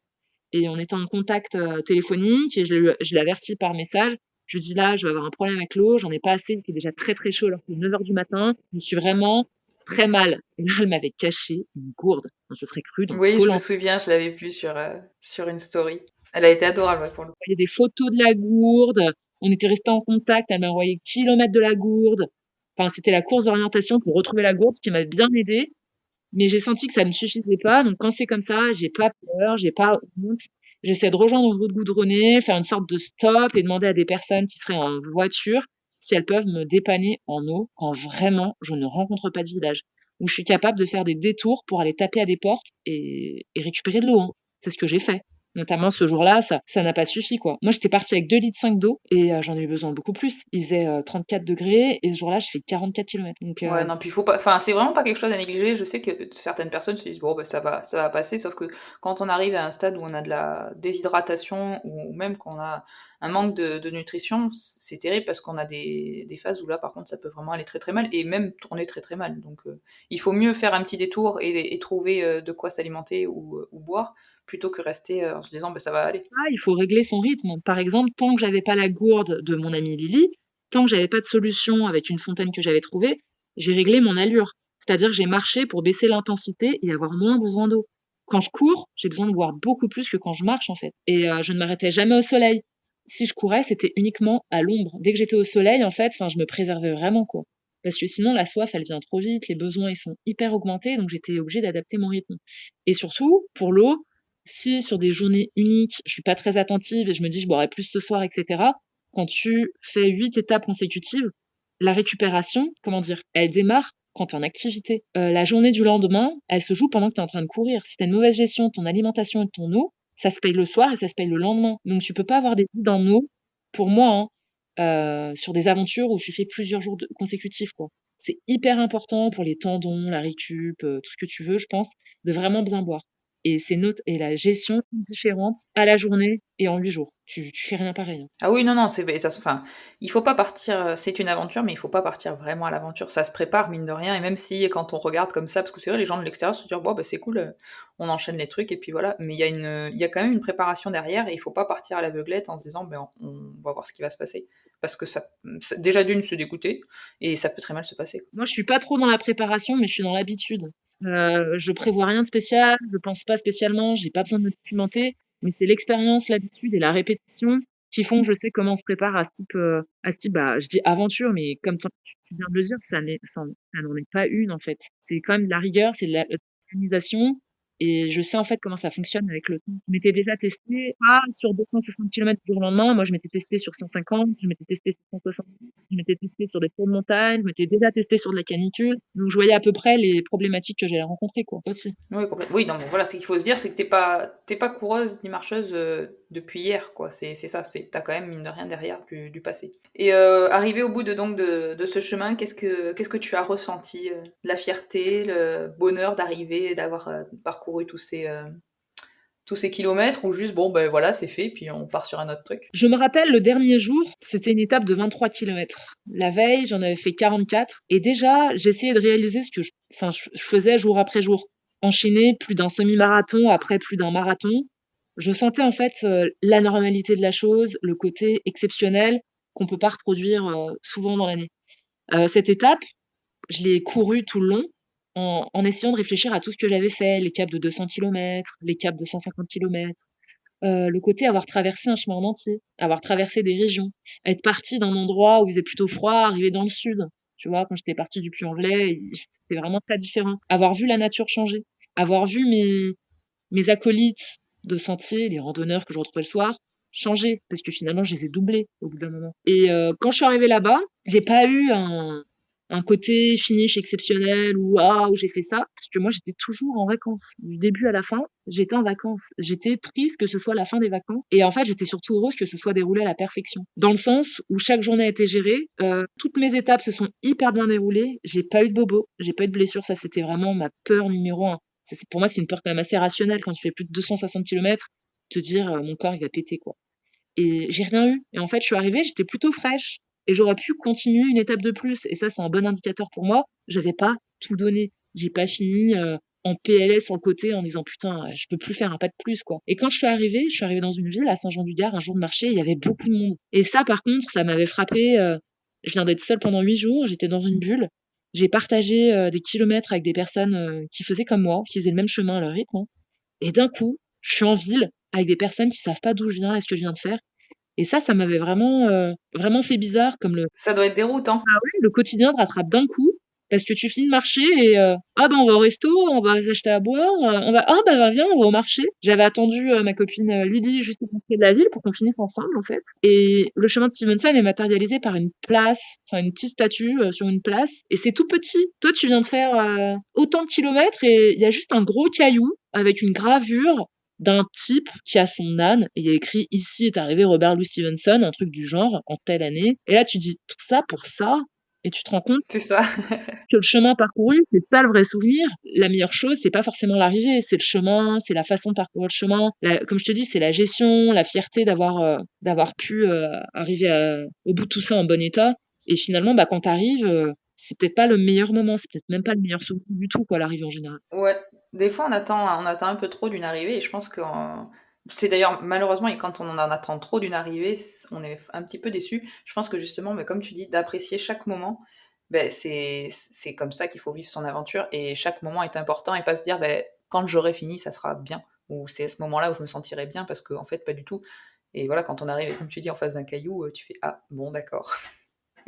Speaker 1: et on était en contact, téléphonique et je l'ai averti par message. Je lui dis: «Là, je vais avoir un problème avec l'eau, j'en ai pas assez, il fait déjà très, très chaud alors qu'il est 9h du matin, je suis vraiment très mal» et là, elle m'avait caché une gourde, on se serait cru dans
Speaker 2: Oui, je me
Speaker 1: Koh-Lanta.
Speaker 2: souviens, je l'avais vu sur une story. Elle a été adorable, ouais, pour le coup.
Speaker 1: Il y a des photos de la gourde, on était restés en contact, elle m'a envoyé kilomètres de la gourde. Enfin, c'était la course d'orientation pour retrouver la gourde, ce qui m'a bien aidée, mais j'ai senti que ça me suffisait pas, donc quand c'est comme ça, j'ai pas peur, j'ai pas honte. J'essaie de rejoindre une route goudronnée, faire une sorte de stop et demander à des personnes qui seraient en voiture si elles peuvent me dépanner en eau quand vraiment je ne rencontre pas de village. Où je suis capable de faire des détours pour aller taper à des portes et récupérer de l'eau, hein. C'est ce que j'ai fait. Notamment ce jour-là, ça n'a pas suffi, quoi. Moi, j'étais partie avec 2,5 litres d'eau et j'en ai eu besoin beaucoup plus. Il faisait, 34 degrés et ce jour-là, j'ai fait 44 kilomètres donc
Speaker 2: Ouais, non, puis il faut pas, enfin, c'est vraiment pas quelque chose à négliger. Je sais que certaines personnes se disent: «Bon, bah, ça va passer», sauf que quand on arrive à un stade où on a de la déshydratation ou même qu'on a un manque de nutrition, c'est terrible parce qu'on a des phases où là, par contre, ça peut vraiment aller très, très mal et même tourner très, très mal. Donc il faut mieux faire un petit détour et trouver, de quoi s'alimenter ou boire plutôt que rester, en se disant: «Bah, ça va aller».
Speaker 1: ah, il faut régler son rythme. Par exemple, tant que j'avais pas la gourde de mon amie Lily, tant que j'avais pas de solution avec une fontaine que j'avais trouvée, j'ai réglé mon allure. C'est-à-dire que j'ai marché pour baisser l'intensité et avoir moins besoin d'eau. Quand je cours, j'ai besoin de boire beaucoup plus que quand je marche, en fait et je ne m'arrêtais jamais au soleil. Si je courais, c'était uniquement à l'ombre. Dès que j'étais au soleil, en fait, enfin, je me préservais vraiment, quoi. Parce que sinon la soif, elle vient trop vite, les besoins, ils sont hyper augmentés, donc j'étais obligée d'adapter mon rythme et surtout, pour l'eau, si sur des journées uniques, je suis pas très attentive et je me dis: «Je boirai plus ce soir» et cetera, quand tu fais 8 étapes consécutives, la récupération, comment dire? Elle démarre quand tu es en activité. La journée du lendemain, elle se joue pendant que tu es en train de courir. Si tu as une mauvaise gestion de ton alimentation et de ton eau, ça se paye le soir et ça se paye le lendemain. Donc tu peux pas avoir des vides en eau, pour moi, hein, sur des aventures où tu fais plusieurs jours de consécutifs, quoi. C'est hyper important pour les tendons, la récup, tout ce que tu veux, je pense, de vraiment bien boire et c'est notes et la gestion est différente à la journée et en 8 jours. Tu fais rien pareil, hein.
Speaker 2: Ah oui, non, non, c'est beh, ça se enfin, il faut pas partir, c'est une aventure, mais il faut pas partir vraiment à l'aventure. Ça se prépare mine de rien et même si quand on regarde comme ça parce que c'est vrai les gens de l'extérieur se disent: «Bon, bah, c'est cool, on enchaîne les trucs et puis voilà». Mais il y a quand même une préparation derrière et il faut pas partir à l'aveuglette en se disant: «Ben, on va voir ce qui va se passer». Parce que déjà d'une se dégoûter et ça peut très mal se passer.
Speaker 1: Moi, je suis pas trop dans la préparation, mais je suis dans l'habitude. Je prévois rien de spécial, je pense pas spécialement, j'ai pas besoin de me documenter, mais c'est l'expérience, l'habitude et la répétition qui font que je sais comment on se prépare à ce type, bah, je dis aventure, mais comme tu viens de le dire, ça n'en est pas une, en fait. C'est quand même de la rigueur, c'est de l'organisation et je sais, en fait, comment ça fonctionne avec le temps. Je m'étais déjà testée, pas sur 260 kilomètres du jour au lendemain. Moi, je m'étais testée sur 150, je m'étais testée sur 170, je m'étais testée sur des tours de montagne, je m'étais déjà testée sur de la canicule. Donc, je voyais à peu près les problématiques que j'allais rencontrer, quoi, aussi.
Speaker 2: Oui, complètement. Oui, non, mais voilà, ce qu'il faut se dire, c'est que t'es pas coureuse ni marcheuse depuis hier, quoi. C'est ça, t'as quand même, mine de rien, derrière du passé. Et arrivé au bout de ce chemin, qu'est-ce que tu as ressenti? La fierté, le bonheur d'arriver, d'avoir parcouru tous ces kilomètres, ou juste, bon, ben voilà, c'est fait, puis on part sur un autre truc?
Speaker 1: Je me rappelle le dernier jour, c'était une étape de 23 kilomètres. La veille, j'en avais fait 44 et déjà, j'essayais de réaliser ce que je faisais jour après jour. Enchaîner plus d'un semi-marathon, après plus d'un marathon. Je sentais en fait, la normalité de la chose, le côté exceptionnel qu'on peut pas reproduire, souvent dans l'année. Cette étape, je l'ai courue tout le long en essayant de réfléchir à tout ce que j'avais fait, les caps de 200 kilomètres, les caps de 150 kilomètres. Le côté avoir traversé un chemin en entier, avoir traversé des régions, être partie d'un endroit où il faisait plutôt froid, arriver dans le sud. Tu vois? Quand j'étais partie du Puy-en-Velay, c'était vraiment très différent. Avoir vu la nature changer, avoir vu mes acolytes de sentier, les randonneurs que je retrouvais le soir, changer parce que finalement je les ai doublés au bout d'un moment et quand je suis arrivée là-bas, j'ai pas eu un côté finish exceptionnel ou «Waouh, j'ai fait ça», parce que moi j'étais toujours en vacances. Du début à la fin, j'étais en vacances. J'étais triste que ce soit la fin des vacances et en fait, j'étais surtout heureuse que ce soit déroulé à la perfection. Dans le sens où chaque journée a été gérée, toutes mes étapes se sont hyper bien déroulées. J'ai pas eu de bobos, j'ai pas eu de blessures, ça c'était vraiment ma peur numéro 1. Ça, c'est pour moi, c'est une peur quand même assez rationnelle quand tu fais plus de 260 kilomètres, te dire, «Mon corps, il va péter», quoi et j'ai rien eu et en fait, je suis arrivée, j'étais plutôt fraîche et j'aurais pu continuer une étape de plus et ça, c'est un bon indicateur pour moi. J'avais pas tout donné. J'ai pas fini, en PLS sur le côté en disant: «Putain, je peux plus faire un pas de plus, quoi» et quand je suis arrivée dans une ville, à Saint-Jean-du-Gard, un jour de marché, il y avait beaucoup de monde et ça, par contre, ça m'avait frappée, je viens d'être seule pendant 8 jours, j'étais dans une bulle. J'ai partagé, des kilomètres avec des personnes, qui faisaient comme moi, qui faisaient le même chemin à leur rythme, hein et d'un coup, je suis en ville avec des personnes qui savent pas d'où je viens et ce que je viens de faire et ça m'avait vraiment, vraiment fait bizarre comme
Speaker 2: Ça doit être déroutant.
Speaker 1: le quotidien te rattrape d'un coup parce que tu finis de marcher et «Ah bah, on va au resto, on va s'acheter à boire, on va ah bah, viens, on va au marché». J'avais attendu, ma copine, Lily juste à l'entrée de la ville pour qu'on finisse ensemble, en fait et le chemin de Stevenson est matérialisé par une place, enfin une petite statue, sur une place et c'est tout petit. Toi, tu viens de faire, autant de kilomètres et il y a juste un gros caillou avec une gravure d'un type qui a son âne et il y a écrit: «Ici est arrivé Robert Louis Stevenson», un truc du genre, en telle année et là, tu dis: «Tout ça pour ça?» et tu te rends compte
Speaker 2: C'est ça.
Speaker 1: que le chemin parcouru, c'est ça le vrai souvenir. La meilleure chose, c'est pas forcément l'arrivée, c'est le chemin, c'est la façon de parcourir le chemin. Comme je te dis, c'est la gestion, la fierté d'avoir pu arriver au bout de tout ça en bon état. Et finalement, bah, quand tu arrives, c'est peut-être pas le meilleur moment, c'est peut-être même pas le meilleur souvenir du tout, quoi, l'arrivée en général.
Speaker 2: Ouais, des fois on attend un peu trop d'une arrivée et je pense que c'est d'ailleurs malheureusement et quand on en attend trop d'une arrivée, on est un petit peu déçu. Je pense que justement, mais comme tu dis, d'apprécier chaque moment, ben c'est comme ça qu'il faut vivre son aventure et chaque moment est important et pas se dire ben quand j'aurai fini, ça sera bien ou c'est à ce moment-là où je me sentirai bien parce qu'en fait pas du tout. Et voilà, quand on arrive, comme tu dis, en face d'un caillou, tu fais ah bon d'accord.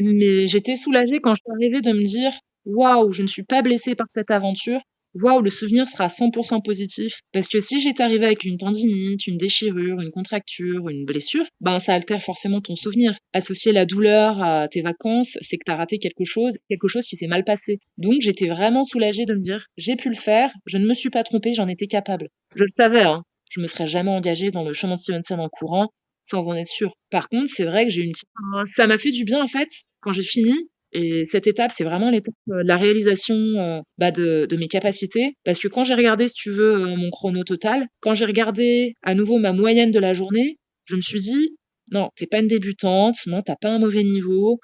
Speaker 1: Mais j'étais soulagée quand je suis arrivée de me dire: «Waouh, je ne suis pas blessée par cette aventure. Waouh, le souvenir sera 100 positif». Parce que si j'étais arrivée avec une tendinite, une déchirure, une contracture, une blessure, ben, ça altère forcément ton souvenir. Associer la douleur à tes vacances, c'est que tu as raté quelque chose qui s'est mal passé. Donc j'étais vraiment soulagée de me dire: «J'ai pu le faire, je ne me suis pas trompée, j'en étais capable». Je le savais, hein, je me serais jamais engagée dans le chemin de Stevenson en courant sans en être sûre. Par contre, c'est vrai que j'ai une petite ça m'a fait du bien, en fait, quand j'ai fini et cette étape, c'est vraiment l'étape, de la réalisation, bah, de mes capacités. Parce que quand j'ai regardé, si tu veux, mon chrono total, quand j'ai regardé à nouveau ma moyenne de la journée, je me suis dit: «Non, tu es pas une débutante, non, tu as pas un mauvais niveau,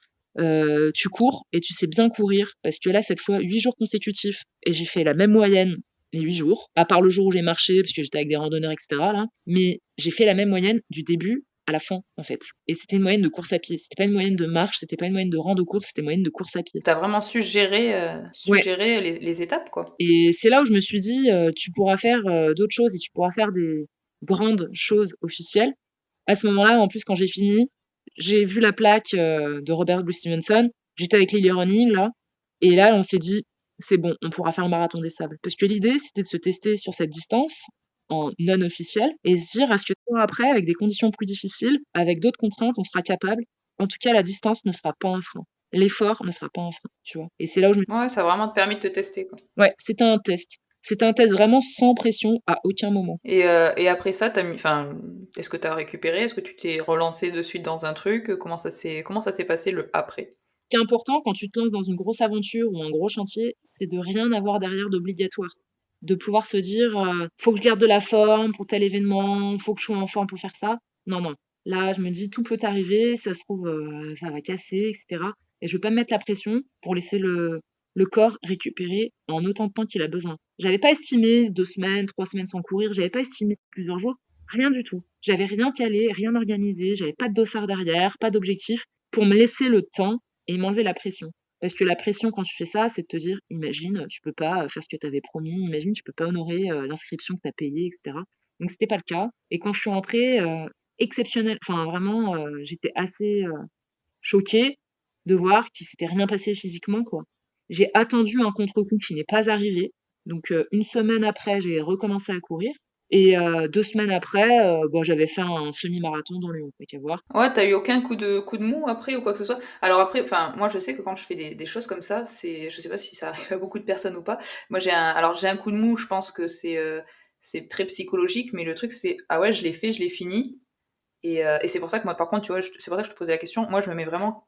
Speaker 1: tu cours et tu sais bien courir». Parce que là, cette fois, 8 jours consécutifs et j'ai fait la même moyenne les 8 jours, à part le jour où j'ai marché parce que j'étais avec des randonneurs et cetera là, mais j'ai fait la même moyenne du début à la fin, en fait et c'était une moyenne de course à pied. C'était pas une moyenne de marche, c'était pas une moyenne de rando-course, c'était une moyenne de course à pied.
Speaker 2: Tu as vraiment su
Speaker 1: Ouais
Speaker 2: gérer les étapes quoi.
Speaker 1: et c'est là où je me suis dit, «Tu pourras faire, d'autres choses et tu pourras faire des grandes choses officielles». À ce moment-là, en plus, quand j'ai fini, j'ai vu la plaque, de Robert Louis Stevenson. J'étais avec Lily Running là et là, on s'est dit: c'est bon, on pourra faire le marathon des sables. Parce que l'idée, c'était de se tester sur cette distance en non officiel et se dire: «Est-ce que après, avec des conditions plus difficiles, avec d'autres contraintes, on sera capable?» En tout cas, la distance ne sera pas un frein. L'effort ne sera pas un frein, tu vois? Et c'est là où je me
Speaker 2: Ouais, ça a vraiment te permis de te tester, quoi.
Speaker 1: ouais, c'était un test. C'était un test vraiment sans pression à aucun moment.
Speaker 2: Et après ça, est-ce que tu as récupéré? Est-ce que tu t'es relancé de suite dans un truc? Comment ça s'est passé le après?
Speaker 1: Ce qui est important quand tu te lances dans une grosse aventure ou un gros chantier, c'est de rien avoir derrière d'obligatoire. De pouvoir se dire, «Faut que je garde de la forme pour tel événement, faut que je sois en forme pour faire ça». Non, non. Là, je me dis: «Tout peut arriver, ça se trouve, ça va casser et cetera» et je veux pas me mettre la pression pour laisser le corps récupérer en autant de temps qu'il a besoin. J'avais pas estimé 2 semaines, 3 semaines sans courir, j'avais pas estimé plusieurs jours, rien du tout. J'avais rien calé, rien organisé, j'avais pas de dossard derrière, pas d'objectif pour me laisser le temps et m'enlever la pression. Parce que la pression quand tu fais ça, c'est de te dire: «Imagine, tu peux pas, faire ce que tu avais promis, imagine tu peux pas honorer, l'inscription que tu as payée» et cetera. Donc c'était pas le cas et quand je suis rentrée, exceptionnel enfin vraiment, j'étais assez, choquée de voir qu'il s'était rien passé physiquement, quoi. J'ai attendu un contre-coup qui n'est pas arrivé, donc 1 semaine après, j'ai recommencé à courir et 2 semaines après, bah, j'avais fait un semi-marathon dans Lyon, tu qu'à voir.
Speaker 2: Ouais, t'as eu aucun coup de mou après ou quoi que ce soit? Alors après, enfin, moi je sais que quand je fais des choses comme ça, je sais pas si ça arrive à beaucoup de personnes ou pas. Moi j'ai un coup de mou, je pense que c'est très psychologique, mais le truc c'est: «Ah ouais, je l'ai fait, je l'ai fini». Et c'est pour ça que moi, par contre, tu vois, c'est pour ça que je te posais la question. Moi, je me mets vraiment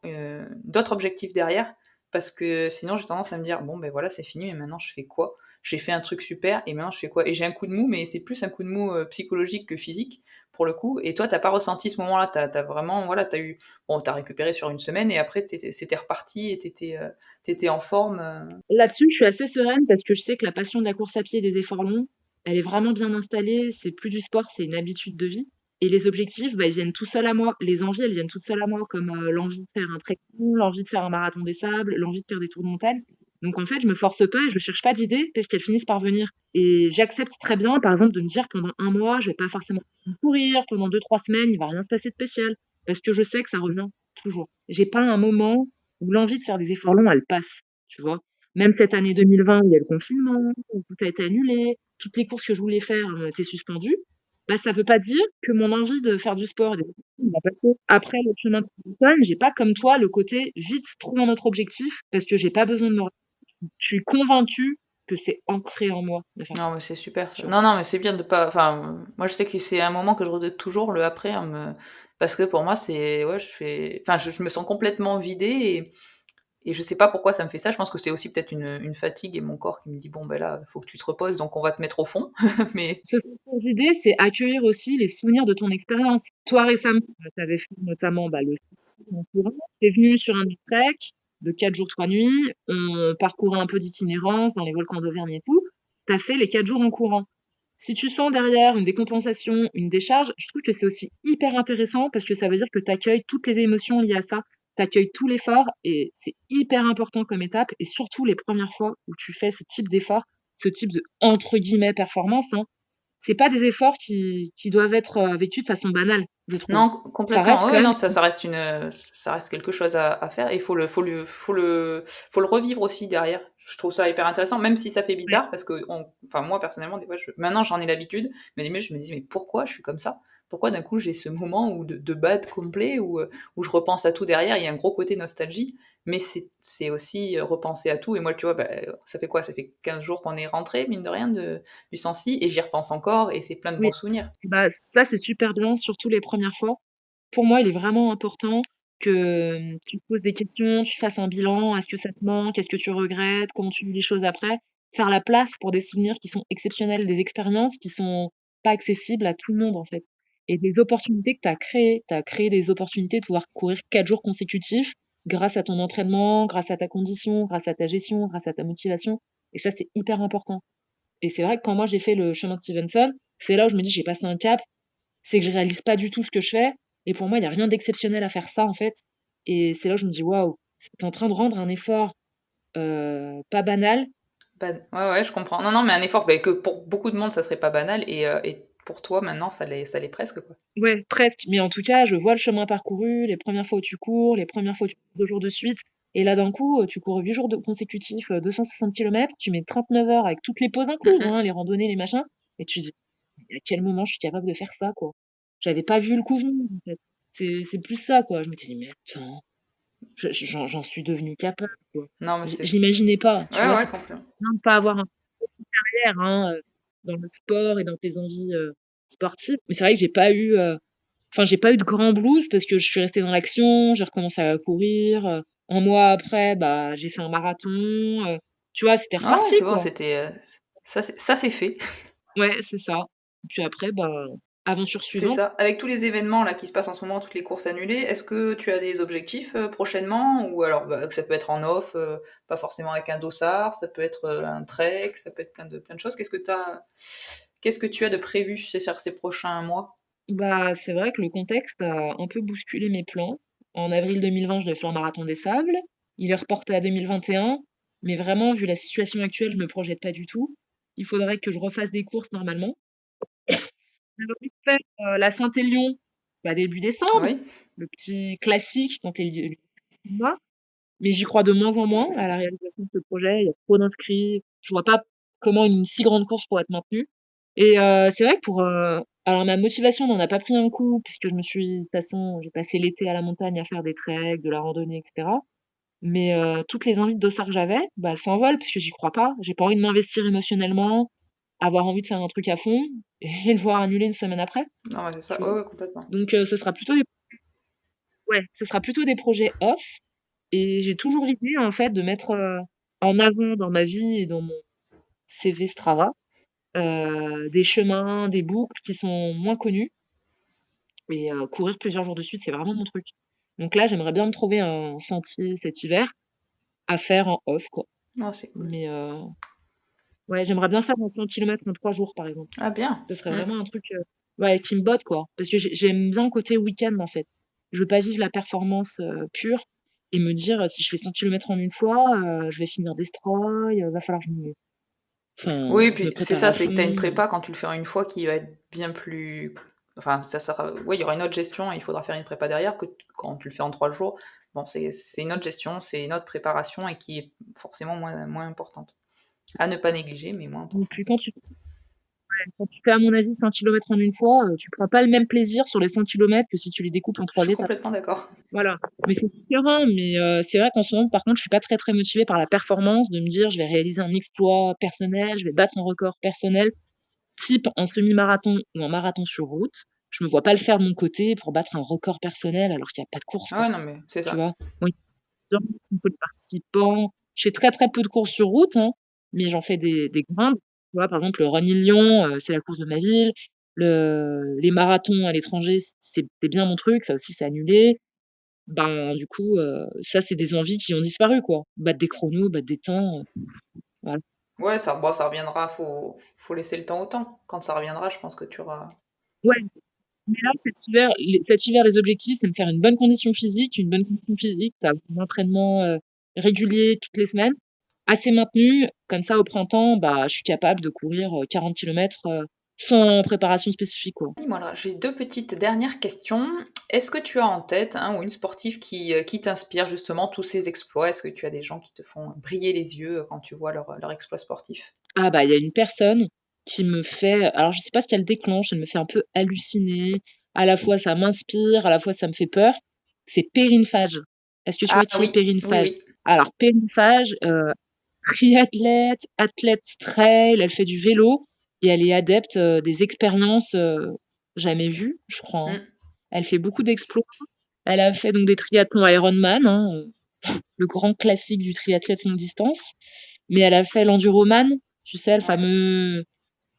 Speaker 2: d'autres objectifs derrière, parce que sinon, j'ai tendance à me dire, bon, ben voilà, c'est fini, mais maintenant, je fais quoi? J'ai fait un truc super, et maintenant, je fais quoi? Et j'ai un coup de mou, mais c'est plus un coup de mou psychologique que physique, pour le coup. Et toi, t'as pas ressenti ce moment-là. T'as vraiment, voilà, t'as récupéré sur une semaine, et après, c'était reparti, et t'étais en forme.
Speaker 1: Là-dessus, je suis assez sereine parce que je sais que la passion de la course à pied et des efforts longs, elle est vraiment bien installée. C'est plus du sport, c'est une habitude de vie. Et les objectifs, bah, ils viennent tout seuls à moi. Les envies, elles viennent toutes seules à moi, comme l'envie de faire un trekking, l'envie de faire un marathon des sables, l'envie de faire des tours de montagne. Donc en fait, je me force pas et je cherche pas d'idées parce qu'elles finissent par venir. Et j'accepte très bien, par exemple, de me dire pendant un mois, je vais pas forcément courir, pendant 2, 3 semaines, il va rien se passer de spécial. Parce que je sais que ça revient toujours. J'ai pas un moment où l'envie de faire des efforts longs, elle passe, tu vois. Même cette année 2020 où il y a le confinement, où tout a été annulé, toutes les courses que je voulais faire ont été suspendues, bah, ça veut pas dire que mon envie de faire du sport et va passer. Après le chemin de Stevenson, j'ai pas comme toi le côté vite trouver un autre objectif parce que j'ai pas besoin de me je suis convaincue que c'est ancré en moi de faire ça,
Speaker 2: Non, mais c'est super ça.
Speaker 1: tu vois?
Speaker 2: Non, non, mais c'est bien de pas. Enfin, moi, je sais que c'est un moment que je regrette toujours, le après, parce que pour moi, c'est. Ouais, Enfin, je me sens complètement vidée, et je sais pas pourquoi ça me fait ça. Je pense que c'est aussi peut-être une fatigue et mon corps qui me dit: «Bon, ben là, faut que tu te reposes, donc on va te mettre au fond». Mais
Speaker 1: Se sentir vidé, c'est accueillir aussi les souvenirs de ton expérience. Toi, récemment, tu avais fait notamment, bah, le ski en courant. Tu es venu sur un trek de 4 jours, 3 nuits. On parcourait un peu d'itinérance dans les volcans d'Auvergne et tout. Tu as fait les 4 jours en courant. Si tu sens derrière une décompensation, une décharge, je trouve que c'est aussi hyper intéressant parce que ça veut dire que tu accueilles toutes les émotions liées à ça. Tu accueilles tout l'effort et c'est hyper important comme étape et surtout les premières fois où tu fais ce type d'effort, ce type de, entre guillemets, «performance», hein. C'est pas des efforts qui doivent être, vécus de façon banale, je trouve.
Speaker 2: non,
Speaker 1: Ça reste
Speaker 2: complètement.
Speaker 1: quand
Speaker 2: Oui,
Speaker 1: même
Speaker 2: non, ça reste quelque chose à faire, et il faut le revivre aussi derrière. Je trouve ça hyper intéressant, même si ça fait
Speaker 1: ouais.
Speaker 2: bizarre, parce que enfin, moi, personnellement, des fois, maintenant, j'en ai l'habitude, mais je me dis: «Mais pourquoi je suis comme ça? Pourquoi d'un coup j'ai ce moment de bad complet où je repense à tout derrière?» Il y a un gros côté nostalgie, mais c'est aussi, repenser à tout. Et moi, tu vois, bah, ça fait quoi? Ça fait 15 jours qu'on est rentrés, mine de rien, du Sancy, et j'y repense encore, et c'est plein de
Speaker 1: Oui,
Speaker 2: bons souvenirs.
Speaker 1: bah, ça, c'est super bien, surtout les premières fois. Pour moi, il est vraiment important que, tu te poses des questions, tu fasses un bilan. Est-ce que ça te manque? Est-ce que tu regrettes? Comment tu vis les choses après? Faire la place pour des souvenirs qui sont exceptionnels, des expériences qui sont pas accessibles à tout le monde, en fait et des opportunités que tu as créées. Tu as créé des opportunités de pouvoir courir 4 jours consécutifs grâce à ton entraînement, grâce à ta condition, grâce à ta gestion, grâce à ta motivation et ça, c'est hyper important et c'est vrai que quand moi j'ai fait le chemin de Stevenson, c'est là où je me dis: «J'ai passé un cap». C'est que je réalise pas du tout ce que je fais et pour moi, il y a rien d'exceptionnel à faire ça, en fait et c'est là où je me dis: «Waouh, tu es en train de rendre un effort, pas banal».
Speaker 2: Bah, ouais, ouais, je comprends. Non, non, mais un effort, beh, que pour beaucoup de monde, ça serait pas banal, et pour toi, maintenant, ça l'est presque, quoi.
Speaker 1: Ouais, presque, mais en tout cas, je vois le chemin parcouru, les premières fois où tu cours, les premières fois où tu cours 2 jours de suite Et là, d'un coup, tu cours 8 jours consécutifs, 260 kilomètres, tu mets 39 heures avec toutes les pauses incluses,
Speaker 2: Mhm.
Speaker 1: hein, les randonnées, les machins, et tu dis: «À quel moment je suis capable de faire ça, quoi?» J'avais pas vu le coup venir, en fait. C'est plus ça, quoi. Je me suis dit: «Mais attends, j'en suis devenue capable, quoi».
Speaker 2: Non, mais c'est.
Speaker 1: Je l'imaginais pas, tu
Speaker 2: Ouais,
Speaker 1: vois?
Speaker 2: ouais,
Speaker 1: C'est
Speaker 2: complètement.
Speaker 1: bien de pas avoir un père, hein, dans le sport et dans tes envies, sportives. Mais c'est vrai que j'ai pas eu de grand blues parce que je suis restée dans l'action, j'ai recommencé à courir, 1 mois après, bah, j'ai fait un marathon, tu vois? C'était
Speaker 2: Ah ouais,
Speaker 1: reparti,
Speaker 2: c'est bon,
Speaker 1: quoi.
Speaker 2: c'était. Ça, c'est fait.
Speaker 1: Ouais, c'est ça. Puis après, bah, aventure
Speaker 2: C'est
Speaker 1: suivante.
Speaker 2: ça. Avec tous les événements là qui se passent en ce moment, toutes les courses annulées, est-ce que tu as des objectifs prochainement? Ou alors bah, que ça peut être en off, pas forcément avec un dossard, ça peut être un trek, ça peut être plein de choses. Qu'est-ce que tu as de prévu sur ces prochains mois?
Speaker 1: Bah, c'est vrai que le contexte a un peu bousculé mes plans. En avril 2020, je devais faire le marathon des sables. Il est reporté à 2021, mais vraiment, vu la situation actuelle, je me projette pas du tout. Il faudrait que je refasse des courses normalement. J'avais envie de faire, la Saint-Élion, bah, début décembre,
Speaker 2: Oui.
Speaker 1: le petit classique quand tu mois, mais j'y crois de moins en moins à la réalisation de ce projet. Il y a trop d'inscrits. Je vois pas comment une si grande course pourrait être maintenue et c'est vrai que alors ma motivation n'en a pas pris un coup puisque je me suis de toute façon, j'ai passé l'été à la montagne à faire des treks, de la randonnée et cetera, mais toutes les envies de dossard que j'avais, bah, elles s'envolent parce que j'y crois pas. J'ai pas envie de m'investir émotionnellement, avoir envie de faire un truc à fond et le voir annulé une semaine après,
Speaker 2: Non, ouais, c'est ça.
Speaker 1: tu
Speaker 2: Ouais,
Speaker 1: vois?
Speaker 2: ouais, complètement.
Speaker 1: Donc ce sera plutôt des projets off et j'ai toujours l'idée, en fait, de mettre, en avant dans ma vie et dans mon CV Strava, des chemins, des boucles qui sont moins connus et courir plusieurs jours de suite, c'est vraiment mon truc. Donc là, j'aimerais bien me trouver un sentier cet hiver à faire en off, quoi.
Speaker 2: Non, c'est cool.
Speaker 1: Mais ouais, j'aimerais bien faire un 100 kilomètres en 3 jours, par exemple.
Speaker 2: Ah bien.
Speaker 1: Ce serait
Speaker 2: Mm.
Speaker 1: vraiment un truc, ouais, qui me botte, quoi. Parce que j'aime bien le côté week-end, en fait. Je veux pas vivre la performance, pure et me dire, «Si je fais 100 kilomètres en une fois, je vais finir destroy, va falloir que
Speaker 2: Oui,
Speaker 1: je me
Speaker 2: puis c'est
Speaker 1: prépare
Speaker 2: ça,
Speaker 1: à
Speaker 2: c'est que tu as une
Speaker 1: fond».
Speaker 2: prépa quand tu le fais en une fois qui va être bien plus. Enfin, ça sera. Oui, il y aura une autre gestion et il faudra faire une prépa derrière que quand tu le fais en 3 jours. Bon, c'est une autre gestion, c'est une autre préparation et qui est forcément moins importante. À ne pas négliger, mais moins
Speaker 1: Donc
Speaker 2: importante.
Speaker 1: quand tu fais, à mon avis, 100 kilomètres en une fois, tu prends pas le même plaisir sur les 100 kilomètres que si tu les découpes en
Speaker 2: Je
Speaker 1: 3
Speaker 2: suis
Speaker 1: étapes.
Speaker 2: complètement d'accord.
Speaker 1: Voilà, mais c'est différent, mais c'est vrai qu'en ce moment, par contre, je suis pas très, très motivée par la performance, de me dire: «Je vais réaliser un exploit personnel, je vais battre un record personnel». Type un semi-marathon ou un marathon sur route, je me vois pas le faire de mon côté pour battre un record personnel alors qu'il y a pas de course,
Speaker 2: Ah
Speaker 1: quoi,
Speaker 2: ouais, non, mais c'est
Speaker 1: tu
Speaker 2: ça.
Speaker 1: vois? Bon, il me faut des participants. Je fais très, très peu de courses sur route, hein, mais j'en fais des grandes. Tu vois? Par exemple, le Running Lyon, c'est la course de ma ville. Les marathons à l'étranger, c'était bien mon truc, ça aussi c'est annulé. Ben, du coup, ça c'est des envies qui ont disparu, quoi. Battre des chronos, battre des temps, voilà.
Speaker 2: Ouais, ça, bon, ça reviendra, faut laisser le temps au temps. Quand ça reviendra, je pense que tu auras.
Speaker 1: Ouais. Mais là, cet hiver, les objectifs, c'est me faire une bonne condition physique, ça un entraînement, régulier toutes les semaines, assez maintenu, comme ça au printemps, bah, je suis capable de courir, 40 kilomètres, sans préparation spécifique, quoi.
Speaker 2: Oui, voilà, j'ai deux petites dernières questions. Est-ce que tu as en tête un ou une sportive qui t'inspire justement tous ces exploits? Est-ce que tu as des gens qui te font briller les yeux quand tu vois leur exploit sportif?
Speaker 1: Ah bah, il y a une personne qui me fait alors je sais pas ce qu'elle déclenche, elle me fait un peu halluciner. À la fois ça m'inspire, à la fois ça me fait peur. C'est Perrine Fage. Est-ce que tu
Speaker 2: Ah
Speaker 1: vois qui est
Speaker 2: oui,
Speaker 1: Perrine
Speaker 2: oui,
Speaker 1: Fage?
Speaker 2: oui.
Speaker 1: Alors Perrine Fage, triathlète, athlète trail, elle fait du vélo et elle est adepte, des expériences, jamais vues, je crois, hein.
Speaker 2: Mm.
Speaker 1: Elle fait beaucoup d'exploits. Elle a fait donc des triathlons Ironman, hein, le grand classique du triathlète longue distance, mais elle a fait l'enduroman, tu sais,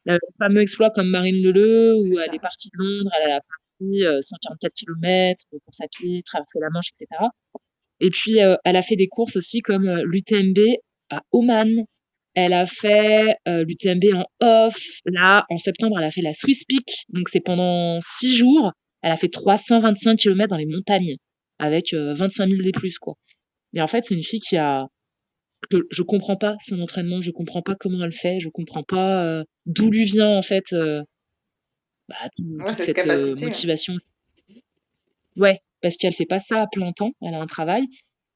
Speaker 2: Ouais,
Speaker 1: le fameux exploit comme Marine Leleu
Speaker 2: c'est
Speaker 1: où elle est
Speaker 2: ça.
Speaker 1: partie de Londres, elle a parcouru, 144 kilomètres de course à pied, traversé la Manche et cetera. Et puis, elle a fait des courses aussi comme, l'UTMB à Oman. Elle a fait, l'UTMB en off. Là, en septembre, elle a fait la Swiss Peak, donc c'est pendant 6 jours. Elle a fait 325 kilomètres dans les montagnes avec, 25 000 D+, quoi. Et en fait, c'est une fille que je comprends pas son entraînement, je comprends pas comment elle fait, je comprends pas, d'où lui vient en fait, bah,
Speaker 2: Ouais,
Speaker 1: toute
Speaker 2: cette
Speaker 1: cette,
Speaker 2: capacité. Ouais.
Speaker 1: motivation. Ouais, parce qu'elle fait pas ça à plein temps, elle a un travail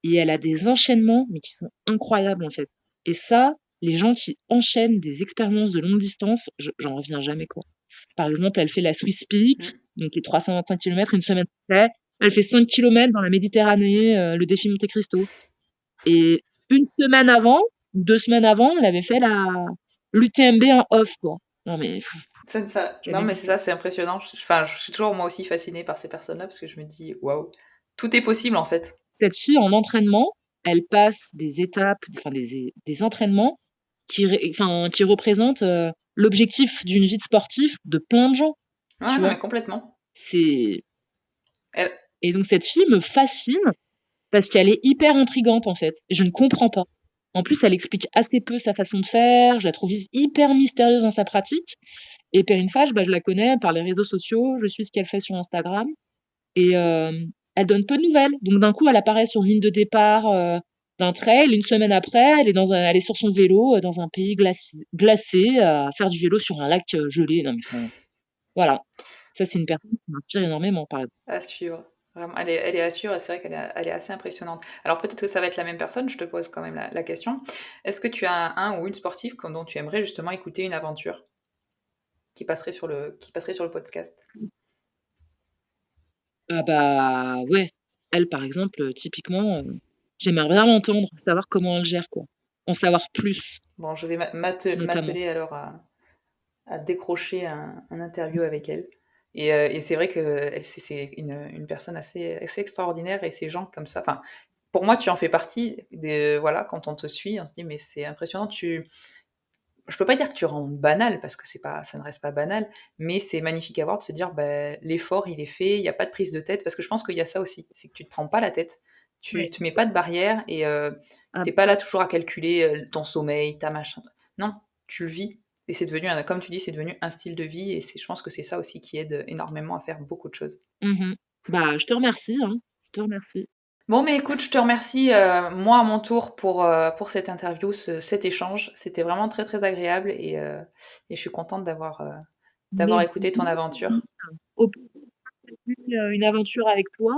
Speaker 1: et elle a des enchaînements, mais qui sont incroyables, en fait. Et ça, les gens qui enchaînent des expériences de longue distance, j'en reviens jamais, quoi. Par exemple, elle fait la Swiss Peak,
Speaker 2: Mmh.
Speaker 1: donc les 325 kilomètres, une semaine après. Elle fait 5 kilomètres dans la Méditerranée, le défi Monte Cristo. Et une semaine avant, 2 semaines avant, elle avait fait l'UTMB en off, quoi. Non mais
Speaker 2: Non,
Speaker 1: jamais
Speaker 2: mais
Speaker 1: vu
Speaker 2: c'est
Speaker 1: ça.
Speaker 2: ça, c'est impressionnant. Enfin, je suis toujours moi aussi fascinée par ces personnes-là parce que je me dis, waouh, tout est possible en fait.
Speaker 1: Cette fille en entraînement, elle passe des étapes, enfin des entraînements qui représentent, l'objectif d'une vie de sportif de plein de gens,
Speaker 2: Ouais,
Speaker 1: tu
Speaker 2: non,
Speaker 1: vois?
Speaker 2: mais complètement.
Speaker 1: C'est
Speaker 2: Elle-
Speaker 1: Et donc cette fille me fascine parce qu'elle est hyper intrigante, en fait, et je ne comprends pas. En plus, elle explique assez peu sa façon de faire, je la trouve hyper mystérieuse dans sa pratique. Et Perrine Fache, bah, je la connais par les réseaux sociaux, je suis ce qu'elle fait sur Instagram et elle donne peu de nouvelles. Donc d'un coup, elle apparaît sur une ligne de départ, d'un trail, une semaine après, elle est sur son vélo, dans un pays glacé, à faire du vélo sur un lac, gelé. Non mais enfin, voilà. Ça, c'est une personne qui m'inspire énormément, par exemple.
Speaker 2: À suivre. Vraiment, elle est à suivre et c'est vrai elle est assez impressionnante. Alors peut-être que ça va être la même personne, je te pose quand même la question. Est-ce que tu as un ou une sportive dont tu aimerais justement écouter une aventure qui passerait sur le podcast?
Speaker 1: Ah bah, ouais. Elle, par exemple, typiquement, j'aimerais bien l'entendre, savoir comment elle gère, quoi. En savoir plus,
Speaker 2: Bon, je vais
Speaker 1: notamment.
Speaker 2: m'atteler alors à décrocher un interview avec elle. Et c'est vrai que c'est une personne assez extraordinaire et ces gens comme ça, enfin, pour moi, tu en fais partie. Voilà, quand on te suit, on se dit, mais c'est impressionnant. Je peux pas dire que tu rends banal parce que ça ne reste pas banal, mais c'est magnifique à voir de se dire, bah, l'effort, il est fait, il n'y a pas de prise de tête. Parce que je pense qu'il y a ça aussi, c'est que tu te prends pas la tête, tu
Speaker 1: Ouais.
Speaker 2: te mets pas de barrière et
Speaker 1: Ah
Speaker 2: t'es pas là toujours à calculer ton sommeil, ta machin. Non, tu le vis. Et c'est devenu, comme tu dis, c'est devenu un style de vie et je pense que c'est ça aussi qui aide énormément à faire beaucoup de choses.
Speaker 1: mmh Bah, je te remercie, hein. Je te remercie.
Speaker 2: Bon, mais écoute, je te remercie, moi à mon tour pour cette interview, cet échange. C'était vraiment très très agréable et je suis contente d'avoir
Speaker 1: Merci
Speaker 2: écouté ton aventure.
Speaker 1: beaucoup. Au plaisir de partager, une aventure avec toi,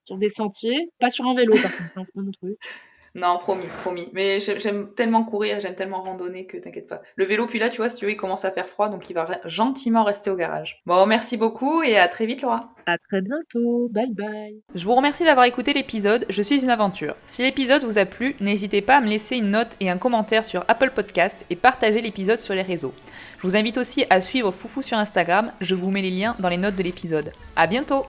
Speaker 1: sur des sentiers, pas sur un vélo par contre, hein, c'est pas mon truc.
Speaker 2: Non, promis, promis. Mais j'aime tellement courir, j'aime tellement randonner que t'inquiète pas. Le vélo, puis là, tu vois, si tu veux, il commence à faire froid, donc il va gentiment rester au garage. Bon, merci beaucoup et à très vite, Laura.
Speaker 1: À très bientôt. Bye bye.
Speaker 2: Je vous remercie d'avoir écouté l'épisode Je suis une aventure. Si l'épisode vous a plu, n'hésitez pas à me laisser une note et un commentaire sur Apple Podcast et partager l'épisode sur les réseaux. Je vous invite aussi à suivre Foufou sur Instagram, je vous mets les liens dans les notes de l'épisode. À bientôt!